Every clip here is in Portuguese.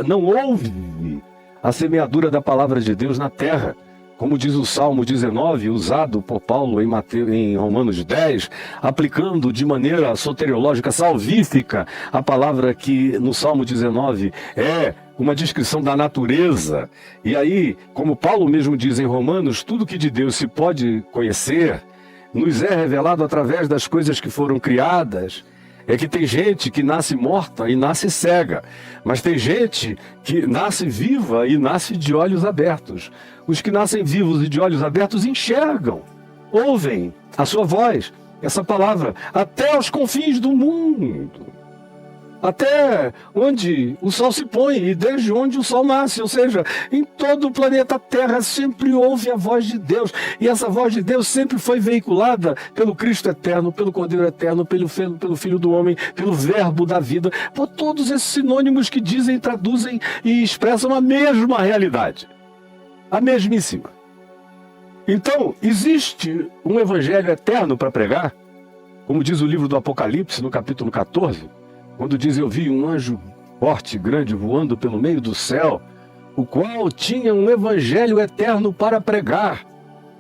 não houve a semeadura da palavra de Deus na terra. Como diz o Salmo 19, usado por Paulo em Romanos 10, aplicando de maneira soteriológica, salvífica, a palavra que no Salmo 19 é uma descrição da natureza. E aí, como Paulo mesmo diz em Romanos, tudo que de Deus se pode conhecer, nos é revelado através das coisas que foram criadas. É que tem gente que nasce morta e nasce cega, mas tem gente que nasce viva e nasce de olhos abertos. Os que nascem vivos e de olhos abertos enxergam, ouvem a sua voz, essa palavra, até aos confins do mundo, até onde o sol se põe e desde onde o sol nasce, ou seja, em todo o planeta Terra sempre ouve a voz de Deus, e essa voz de Deus sempre foi veiculada pelo Cristo eterno, pelo Cordeiro eterno, pelo Filho do Homem, pelo Verbo da vida, por todos esses sinônimos que dizem, traduzem e expressam a mesma realidade, a mesmíssima. Então, existe um evangelho eterno para pregar, como diz o livro do Apocalipse, no capítulo 14, quando diz: eu vi um anjo forte, grande, voando pelo meio do céu, o qual tinha um evangelho eterno para pregar,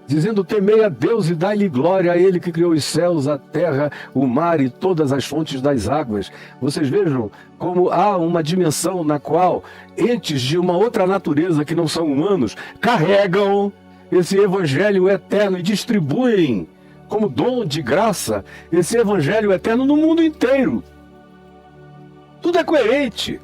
dizendo: temei a Deus e dai-lhe glória, a Ele que criou os céus, a terra, o mar e todas as fontes das águas. Vocês vejam como há uma dimensão na qual entes de uma outra natureza que não são humanos carregam esse evangelho eterno e distribuem como dom de graça esse evangelho eterno no mundo inteiro. Tudo é coerente.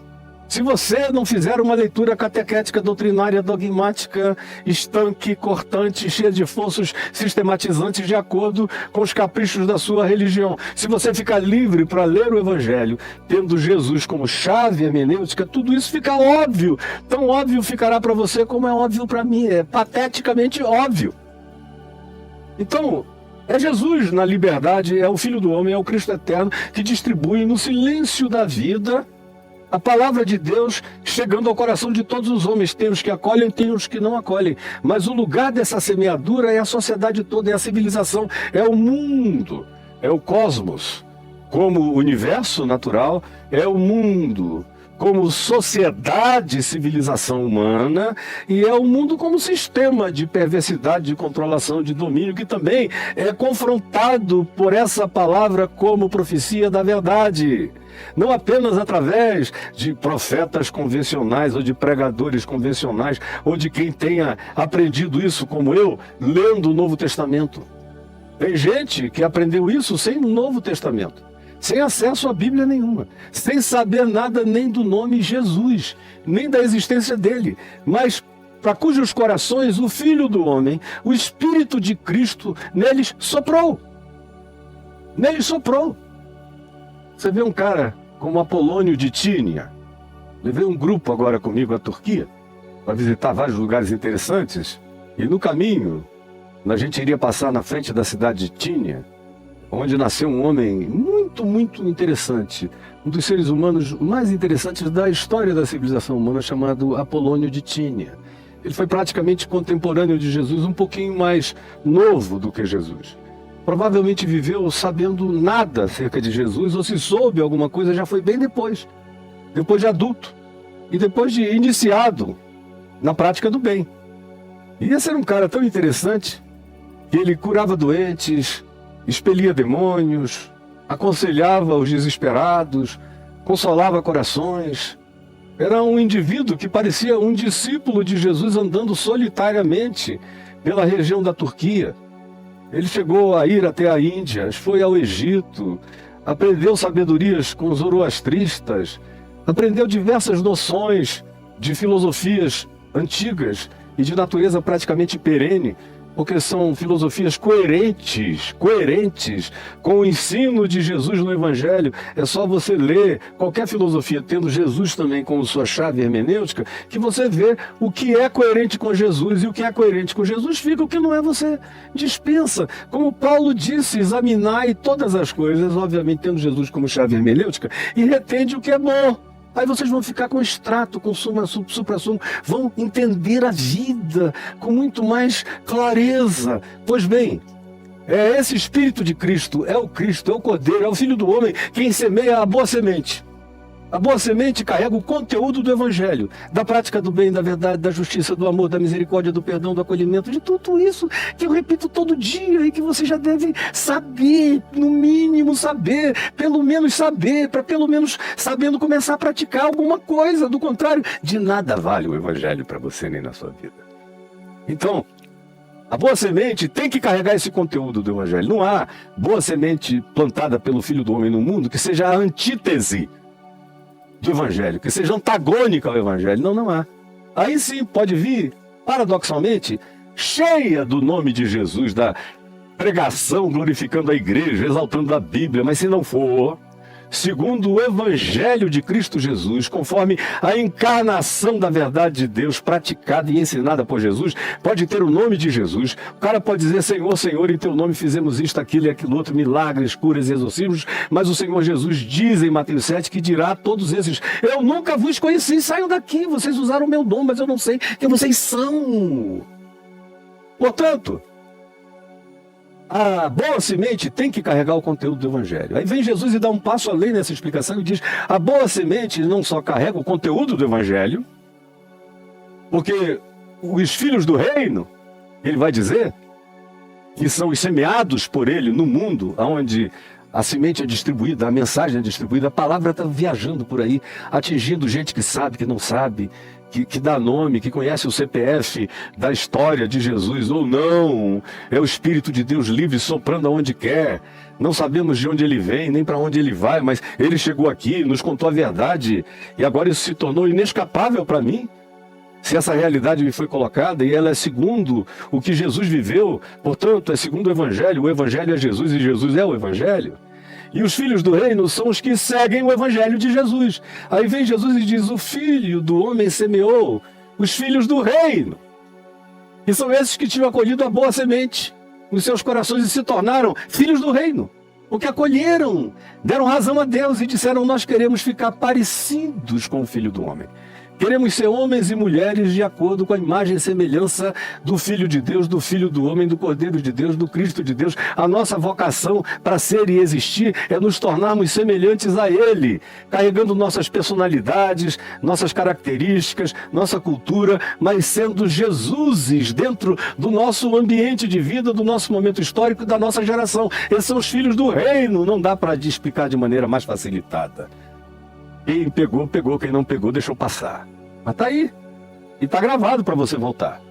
Se você não fizer uma leitura catequética, doutrinária, dogmática, estanque, cortante, cheia de esforços sistematizantes de acordo com os caprichos da sua religião, se você ficar livre para ler o Evangelho, tendo Jesus como chave hermenêutica, tudo isso fica óbvio. Tão óbvio ficará para você como é óbvio para mim. É pateticamente óbvio. Então, é Jesus na liberdade, é o Filho do Homem, é o Cristo eterno que distribui no silêncio da vida a palavra de Deus chegando ao coração de todos os homens. Tem os que acolhem, tem os que não acolhem. Mas o lugar dessa semeadura é a sociedade toda, é a civilização, é o mundo, é o cosmos. Como universo natural, é o mundo como sociedade, civilização humana, e é o mundo como sistema de perversidade, de controlação, de domínio, que também é confrontado por essa palavra como profecia da verdade. Não apenas através de profetas convencionais ou de pregadores convencionais, ou de quem tenha aprendido isso como eu, lendo o Novo Testamento. Tem gente que aprendeu isso sem o Novo Testamento, sem acesso à Bíblia nenhuma, sem saber nada nem do nome Jesus, nem da existência dele, mas para cujos corações o Filho do Homem, o Espírito de Cristo, neles soprou. Neles soprou. Você vê um cara como Apolônio de Tínia. Levei um grupo agora comigo à Turquia para visitar vários lugares interessantes, e no caminho a gente iria passar na frente da cidade de Tínia, onde nasceu um homem muito, muito interessante, um dos seres humanos mais interessantes da história da civilização humana, chamado Apolônio de Tínia. Ele foi praticamente contemporâneo de Jesus, um pouquinho mais novo do que Jesus. Provavelmente viveu sabendo nada acerca de Jesus, ou se soube alguma coisa já foi bem depois de adulto, e depois de iniciado na prática do bem. E esse era um cara tão interessante, que ele curava doentes, expelia demônios, aconselhava os desesperados, consolava corações. Era um indivíduo que parecia um discípulo de Jesus andando solitariamente pela região da Turquia. Ele chegou a ir até a Índia, foi ao Egito, aprendeu sabedorias com os zoroastristas, aprendeu diversas noções de filosofias antigas e de natureza praticamente perene, porque são filosofias coerentes com o ensino de Jesus no Evangelho. É só você ler qualquer filosofia, tendo Jesus também como sua chave hermenêutica, que você vê o que é coerente com Jesus, e o que é coerente com Jesus fica, o que não é você dispensa. Como Paulo disse, examinai todas as coisas, obviamente tendo Jesus como chave hermenêutica, e retende o que é bom. Aí vocês vão ficar com extrato, com supra-sumo, vão entender a vida com muito mais clareza. Pois bem, é esse Espírito de Cristo, é o Cordeiro, é o Filho do Homem quem semeia a boa semente. A boa semente carrega o conteúdo do evangelho, da prática do bem, da verdade, da justiça, do amor, da misericórdia, do perdão, do acolhimento, de tudo isso que eu repito todo dia e que você já deve saber, no mínimo saber, pelo menos saber, para pelo menos sabendo começar a praticar alguma coisa. Do contrário, de nada vale o evangelho para você nem na sua vida. Então, a boa semente tem que carregar esse conteúdo do evangelho. Não há boa semente plantada pelo Filho do Homem no mundo que seja a antítese do evangelho, que seja antagônica ao evangelho. Não, não há. Aí sim pode vir, paradoxalmente, cheia do nome de Jesus, da pregação glorificando a igreja, exaltando a Bíblia, mas se não for segundo o evangelho de Cristo Jesus, conforme a encarnação da verdade de Deus praticada e ensinada por Jesus, pode ter o nome de Jesus. O cara pode dizer: Senhor, Senhor, em teu nome fizemos isto, aquilo e aquilo outro, milagres, curas e exorcismos, mas o Senhor Jesus diz em Mateus 7 que dirá a todos esses: eu nunca vos conheci, saiam daqui, vocês usaram o meu nome, mas eu não sei quem vocês são. Portanto, a boa semente tem que carregar o conteúdo do evangelho. Aí vem Jesus e dá um passo além nessa explicação e diz: a boa semente não só carrega o conteúdo do evangelho, porque os filhos do reino, ele vai dizer, que são os semeados por ele no mundo, onde a semente é distribuída, a mensagem é distribuída, a palavra está viajando por aí, atingindo gente que sabe, que não sabe, que dá nome, que conhece o CPF da história de Jesus ou não. É o Espírito de Deus livre soprando aonde quer. Não sabemos de onde ele vem, nem para onde ele vai, mas ele chegou aqui, nos contou a verdade e agora isso se tornou inescapável para mim. Se essa realidade me foi colocada e ela é segundo o que Jesus viveu, portanto é segundo o Evangelho é Jesus e Jesus é o Evangelho. E os filhos do reino são os que seguem o evangelho de Jesus. Aí vem Jesus e diz: o filho do homem semeou os filhos do reino. E são esses que tinham acolhido a boa semente nos seus corações e se tornaram filhos do reino. Porque acolheram, deram razão a Deus e disseram: nós queremos ficar parecidos com o Filho do Homem. Queremos ser homens e mulheres de acordo com a imagem e semelhança do Filho de Deus, do Filho do Homem, do Cordeiro de Deus, do Cristo de Deus. A nossa vocação para ser e existir é nos tornarmos semelhantes a Ele, carregando nossas personalidades, nossas características, nossa cultura, mas sendo Jesuses dentro do nosso ambiente de vida, do nosso momento histórico e da nossa geração. Esses são os filhos do reino, não dá para explicar de maneira mais facilitada. Quem pegou, pegou. Quem não pegou, deixou passar. Mas tá aí. E tá gravado para você voltar.